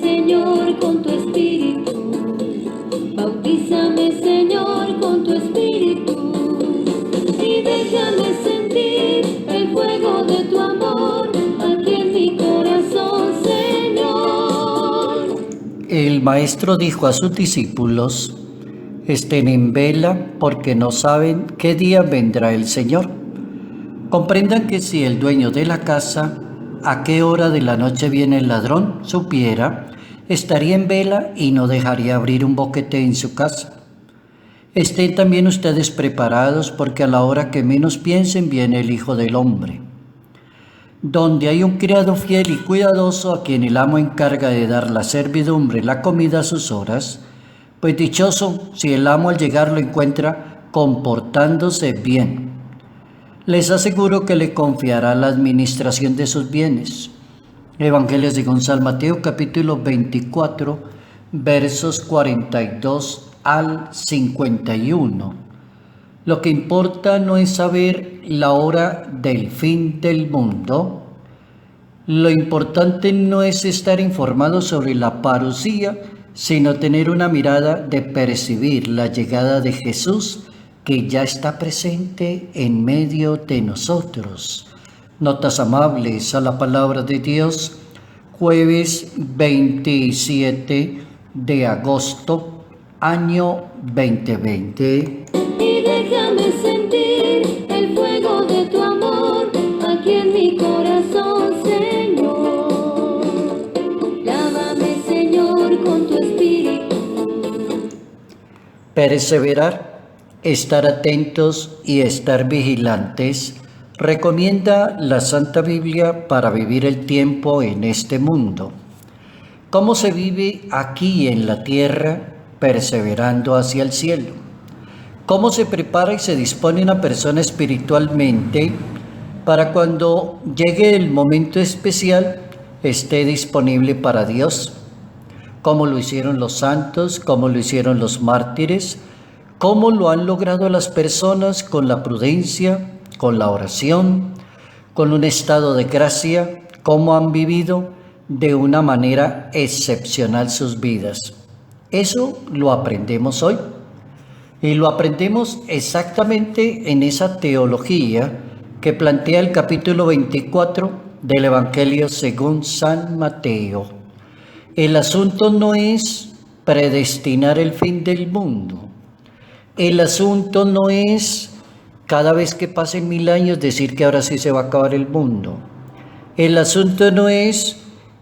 Señor, con tu espíritu. Bautízame, Señor, con tu espíritu. Y déjame sentir el fuego de tu amor aquí en mi corazón, Señor. El Maestro dijo a sus discípulos: estén en vela porque no saben qué día vendrá el Señor. Comprendan que si el dueño de la casa, a qué hora de la noche viene el ladrón, supiera, estaría en vela y no dejaría abrir un boquete en su casa. Estén también ustedes preparados, porque a la hora que menos piensen viene el Hijo del Hombre. Donde hay un criado fiel y cuidadoso a quien el amo encarga de dar la servidumbre, la comida a sus horas, pues dichoso si el amo al llegar lo encuentra comportándose bien. Les aseguro que le confiará la administración de sus bienes. Evangelio según San Mateo, capítulo 24, versos 42 al 51. Lo que importa no es saber la hora del fin del mundo. Lo importante no es estar informado sobre la parusía, sino tener una mirada de percibir la llegada de Jesús, que ya está presente en medio de nosotros. Notas amables a la palabra de Dios, jueves 27 de agosto, año 2020. Y déjame sentir el fuego de tu amor aquí en mi corazón, Señor. Lávame, Señor, con tu espíritu. Perseverar, estar atentos y estar vigilantes recomienda la Santa Biblia para vivir el tiempo en este mundo. ¿Cómo se vive aquí en la tierra perseverando hacia el cielo? ¿Cómo se prepara y se dispone una persona espiritualmente para cuando llegue el momento especial esté disponible para Dios? ¿Cómo lo hicieron los santos? ¿Cómo lo hicieron los mártires? ¿Cómo lo han logrado las personas con la prudencia, con la oración, con un estado de gracia? ¿Cómo han vivido de una manera excepcional sus vidas? Eso lo aprendemos hoy. Y lo aprendemos exactamente en esa teología que plantea el capítulo 24 del Evangelio según San Mateo. El asunto no es predestinar el fin del mundo. El asunto no es cada vez que pasen 1000 años decir que ahora sí se va a acabar el mundo. El asunto no es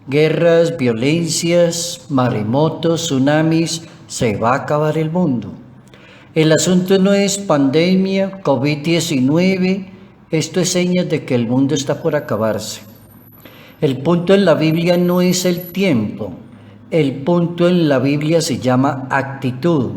guerras, violencias, maremotos, tsunamis, se va a acabar el mundo. El asunto no es pandemia, COVID-19, esto es señas de que el mundo está por acabarse. El punto en la Biblia no es el tiempo, el punto en la Biblia se llama actitud,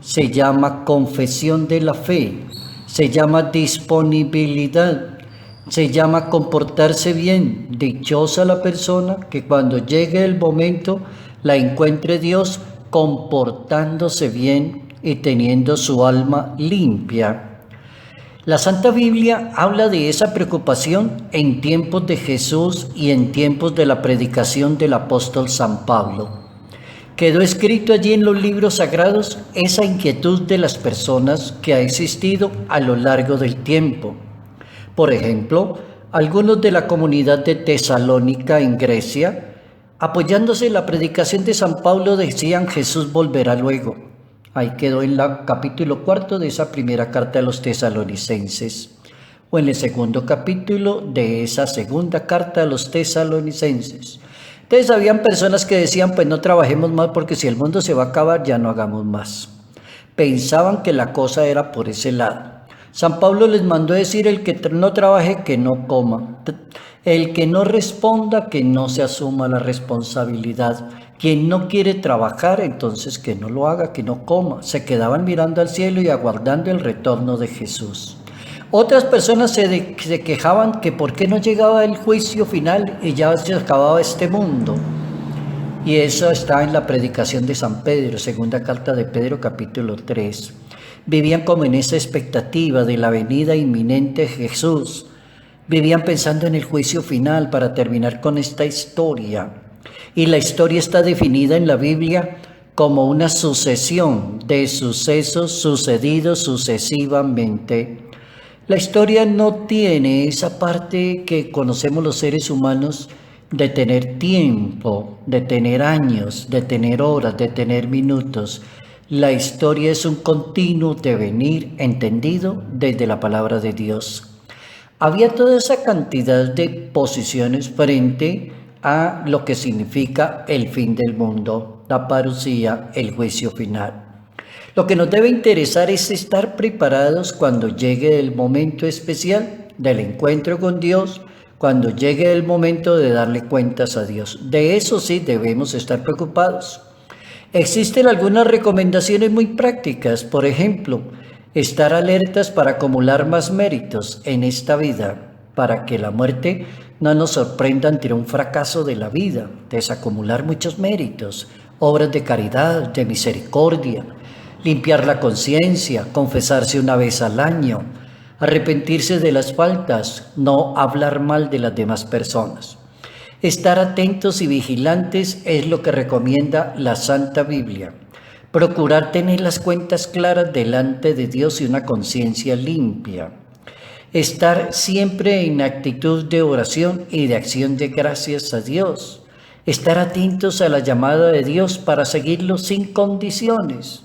se llama confesión de la fe, se llama disponibilidad, se llama comportarse bien. Dichosa la persona que cuando llegue el momento la encuentre Dios comportándose bien y teniendo su alma limpia. La Santa Biblia habla de esa preocupación en tiempos de Jesús y en tiempos de la predicación del apóstol San Pablo. Quedó escrito allí en los libros sagrados esa inquietud de las personas que ha existido a lo largo del tiempo. Por ejemplo, algunos de la comunidad de Tesalónica en Grecia, apoyándose en la predicación de San Pablo, decían: Jesús volverá luego. Ahí quedó en el capítulo 4 de esa primera carta a los tesalonicenses, o en el segundo capítulo de esa segunda carta a los tesalonicenses. Entonces habían personas que decían: pues no trabajemos más porque si el mundo se va a acabar ya no hagamos más. Pensaban que la cosa era por ese lado. San Pablo les mandó decir: el que no trabaje, que no coma. El que no responda, que no se asuma la responsabilidad. Quien no quiere trabajar, entonces que no lo haga, que no coma. Se quedaban mirando al cielo y aguardando el retorno de Jesús. Otras personas se quejaban que por qué no llegaba el juicio final y ya se acababa este mundo. Y eso está en la predicación de San Pedro, segunda carta de Pedro, capítulo 3. Vivían como en esa expectativa de la venida inminente de Jesús. Vivían pensando en el juicio final para terminar con esta historia. Y la historia está definida en la Biblia como una sucesión de sucesos sucedidos sucesivamente. La historia no tiene esa parte que conocemos los seres humanos de tener tiempo, de tener años, de tener horas, de tener minutos. La historia es un continuo devenir entendido desde la palabra de Dios. Había toda esa cantidad de posiciones frente a lo que significa el fin del mundo, la parusía, el juicio final. Lo que nos debe interesar es estar preparados cuando llegue el momento especial del encuentro con Dios, cuando llegue el momento de darle cuentas a Dios. De eso sí debemos estar preocupados. Existen algunas recomendaciones muy prácticas, por ejemplo, estar alertas para acumular más méritos en esta vida, para que la muerte no nos sorprenda ante un fracaso de la vida, desacumular muchos méritos, obras de caridad, de misericordia, limpiar la conciencia, confesarse una vez al año, arrepentirse de las faltas, no hablar mal de las demás personas. Estar atentos y vigilantes es lo que recomienda la Santa Biblia. Procurar tener las cuentas claras delante de Dios y una conciencia limpia. Estar siempre en actitud de oración y de acción de gracias a Dios. Estar atentos a la llamada de Dios para seguirlo sin condiciones.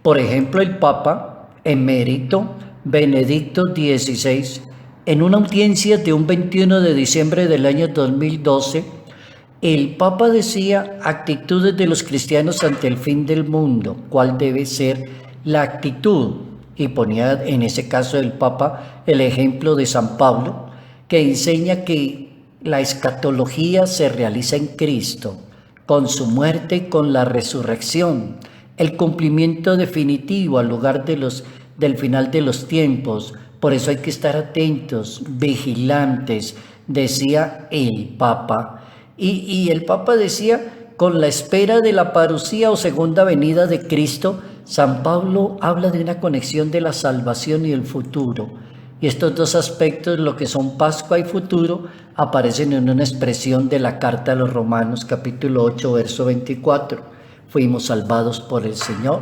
Por ejemplo, el Papa emérito Benedicto XVI, en una audiencia de un 21 de diciembre del año 2012, el Papa decía actitudes de los cristianos ante el fin del mundo, cuál debe ser la actitud, y ponía en ese caso el Papa el ejemplo de San Pablo, que enseña que la escatología se realiza en Cristo, con su muerte y con la resurrección, el cumplimiento definitivo al lugar del final de los tiempos. Por eso hay que estar atentos, vigilantes, decía el Papa. Y el Papa decía, con la espera de la parusía o segunda venida de Cristo, San Pablo habla de una conexión de la salvación y el futuro. Y estos dos aspectos, lo que son Pascua y futuro, aparecen en una expresión de la carta a los Romanos, capítulo 8, verso 24. Fuimos salvados por el Señor.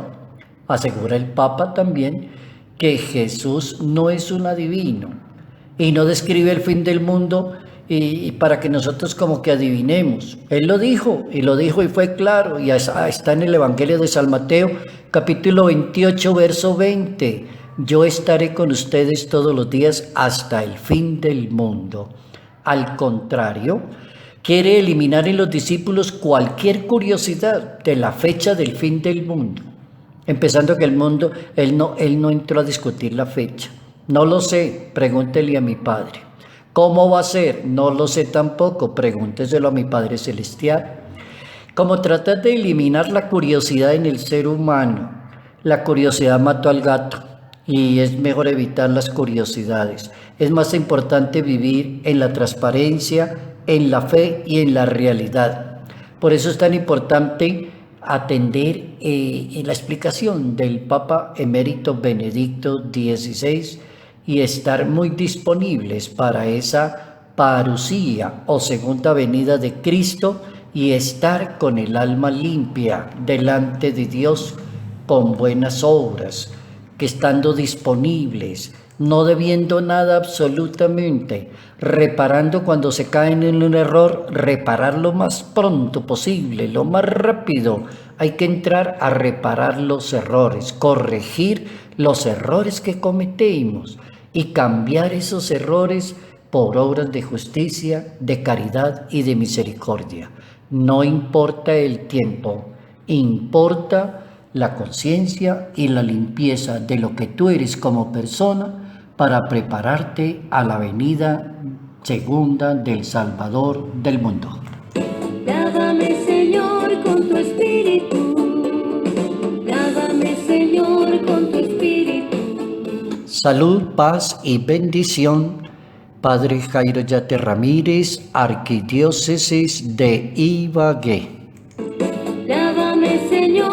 Asegura el Papa también que Jesús no es un adivino y no describe el fin del mundo y para que nosotros como que adivinemos. Él lo dijo y fue claro, y está en el Evangelio de San Mateo, capítulo 28, verso 20. Yo estaré con ustedes todos los días hasta el fin del mundo. Al contrario, quiere eliminar en los discípulos cualquier curiosidad de la fecha del fin del mundo. Empezando que el mundo, él no entró a discutir la fecha. No lo sé, pregúntele a mi Padre. ¿Cómo va a ser? No lo sé tampoco, pregúnteselo a mi Padre Celestial. Como trata de eliminar la curiosidad en el ser humano, la curiosidad mató al gato y es mejor evitar las curiosidades. Es más importante vivir en la transparencia, en la fe y en la realidad. Por eso es tan importante atender la explicación del Papa emérito Benedicto XVI y estar muy disponibles para esa parusía o segunda venida de Cristo y estar con el alma limpia delante de Dios con buenas obras, que estando disponibles, no debiendo nada absolutamente, reparando cuando se caen en un error, reparar lo más pronto posible, lo más rápido. Hay que entrar a reparar los errores, corregir los errores que cometemos y cambiar esos errores por obras de justicia, de caridad y de misericordia. No importa el tiempo, importa la conciencia y la limpieza de lo que tú eres como persona para prepararte a la venida segunda del Salvador del mundo. Lávame, Señor, con tu espíritu. Lávame, Señor, con tu espíritu. Salud, paz y bendición. Padre Jairo Yate Ramírez, Arquidiócesis de Ibagué. Lávame, Señor.